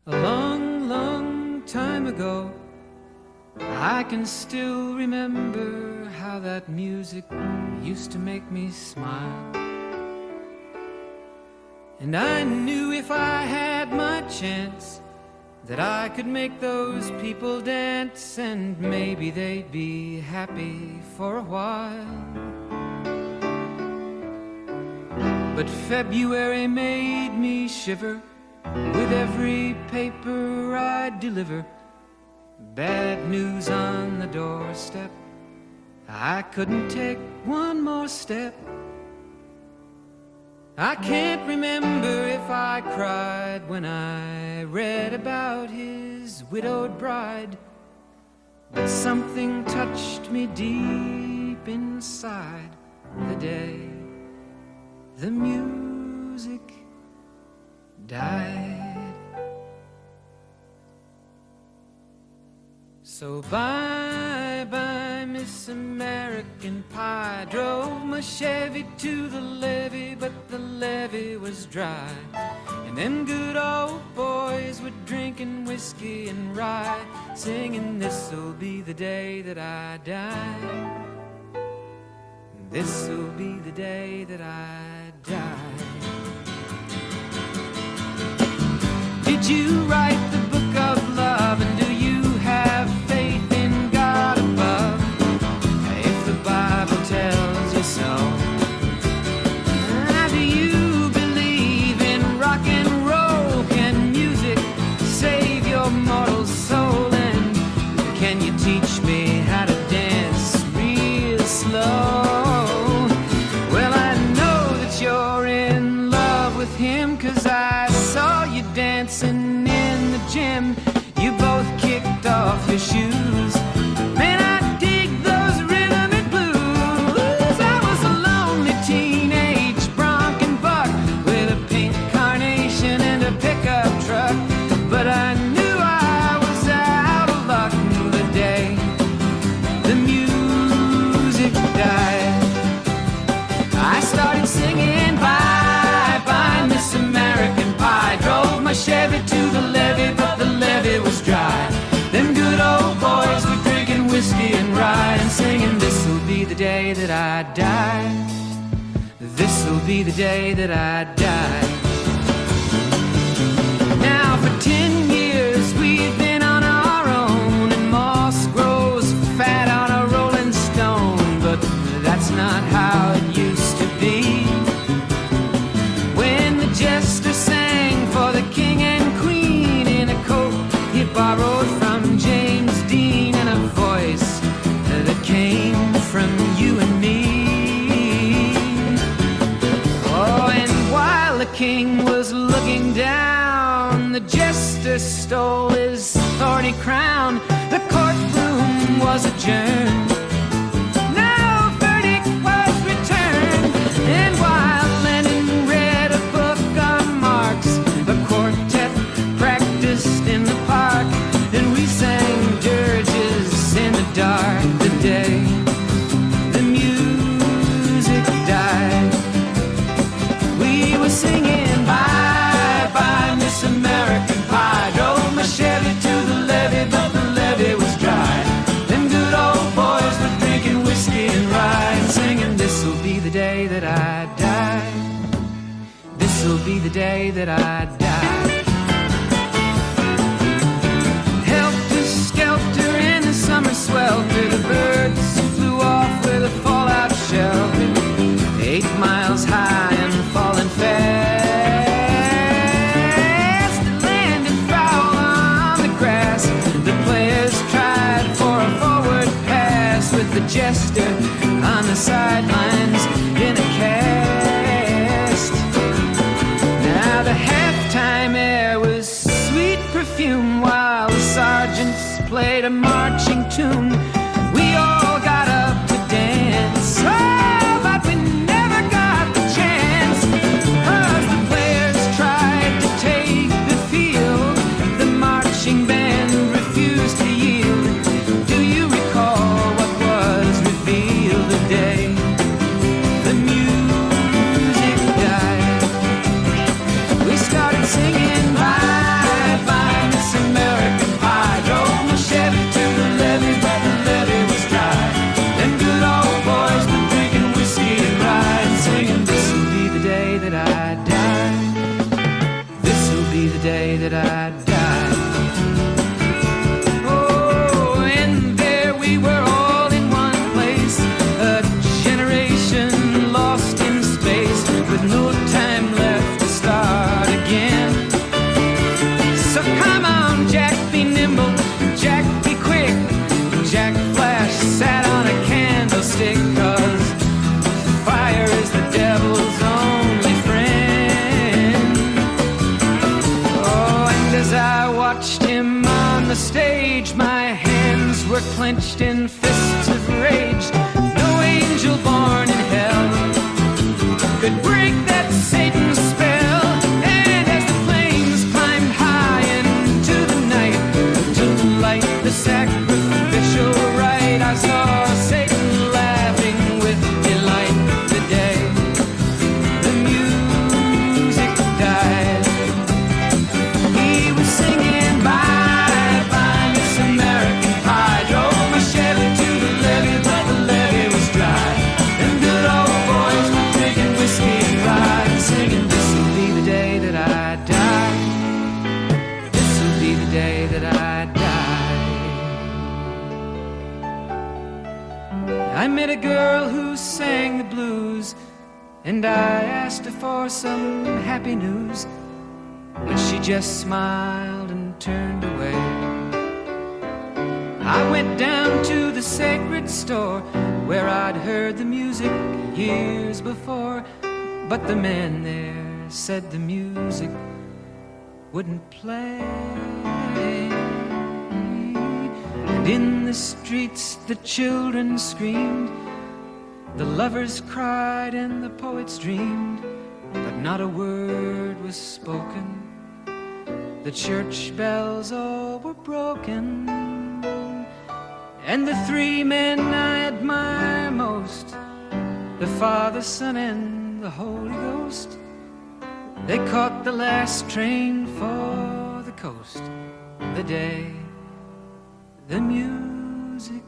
A long, long time ago, I can still remember how that music used to make me smile. And I knew if I had my chance that I could make those people dance, and maybe they'd be happy for a while. But February made me shiver with every paper I'd deliver. Bad news on the doorstep, I couldn't take one more step. I can't remember if I cried when I read about his widowed bride, but something touched me deep inside the day the music died. So bye-bye, Miss American Pie. Drove my Chevy to the levee, but the levee was dry. And them good old boys were drinking whiskey and rye, singing, "This'll be the day that I die. This'll be the day that I die." Did you write the book of love, and do you have faith in God above? If the Bible tells you so, do you believe in rock and roll? Can music save your mortal soul? And can you teach me how to dance real slow? Well, I know that you're in love with him, 'cause I saw you dancing in the gym. You both kicked off your shoes. Man, I dig those rhythm and blues. I was a lonely teenage bronc and buck with a pink carnation and a pickup truck, but I knew I was out of luck the day the music died. I started singing bye-bye, Miss American Pie. Drove my Chevy to the levee, but the levee was dry. Them good old boys were drinking whiskey and rye, and singing, "This'll be the day that I die. This'll be the day that I die." Now for 10 years we've been on our own, and moss grows fat on a rolling stone, but that's not how it used to be. When the jester sang for the king and queen in a coat he borrowed from James Dean, and a voice that came from you and me. Oh, and while the king was looking down, the jester stole his thorny crown. The courtroom was adjourned. No verdict was returned. And while Lennon read a book on Marx, the quartet practiced in the park, and we sang dirges in the dark the day the music died. We were singing bye-bye, Miss American Pie. Drove my Chevy to the levee, but the levee was dry. Them good old boys were drinking whiskey and rye, and singing, "This'll be the day that I die. This'll be the day that I die." Helter-skelter in the summer swelter, the birds flew off with a fallout shelter, 8 miles high and falling fast. It landed foul on the grass. The players tried for a forward pass, with the jester on the sidelines in a cast. Now the halftime air was sweet perfume, while the sergeants played a marching tune. We all got up to dance, oh, but we never got the chance, 'cause the players tried to take the field. The marching band refused to yield. Do you recall what was revealed the day the music died? We started singing bye-bye, I die. This'll be the day that I die. Oh, and there we were all in one place, a generation lost in space, with no time left to start again. So come on, Jack, be nimble, Jack, be quick. Jack Flash sat on a candlestick, 'cause fire is the devil's only friend. Oh, and as I watched him on the stage, my hands were clenched in fists of rage. No angel born in hell could break that Satan's spell. And as the flames climbed high into the night to light the sacrificial rite, I saw Satan laughing with delight the day the music died. He was singing bye bye Miss American Pie, drove my Chevy to the levee, but the levee was dry. And good old boys were drinking whiskey and rye, and singing, this'll be the day that I die. This'll be the day that I die. I met a girl who sang the blues, and I asked her for some happy news, but she just smiled and turned away. I went down to the sacred store where I'd heard the music years before, but the man there said the music wouldn't play. And in the streets the children screamed, the lovers cried and the poets dreamed, but not a word was spoken. The church bells all were broken. And the three men I admire most, the Father, Son, and the Holy Ghost, they caught the last train for the coast the day the music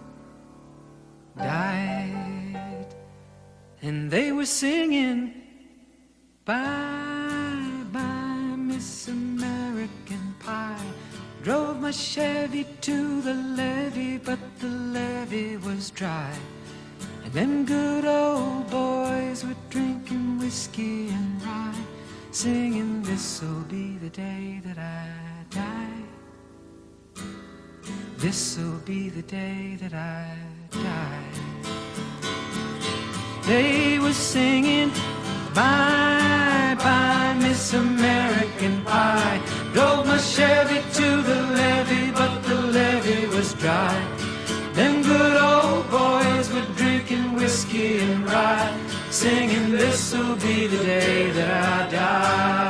died. And they were singing bye bye Miss American Pie, drove my Chevy to the levee, but the levee was dry. And them good old boys were drinking whiskey and rye, singing, this'll be the day that I die. This'll be the day that I die. They were singing bye bye Miss American Pie, drove my Chevy to the levee, but the levee was dry. Them good old boys were drinking whiskey and rye, singing, this'll be the day that I die.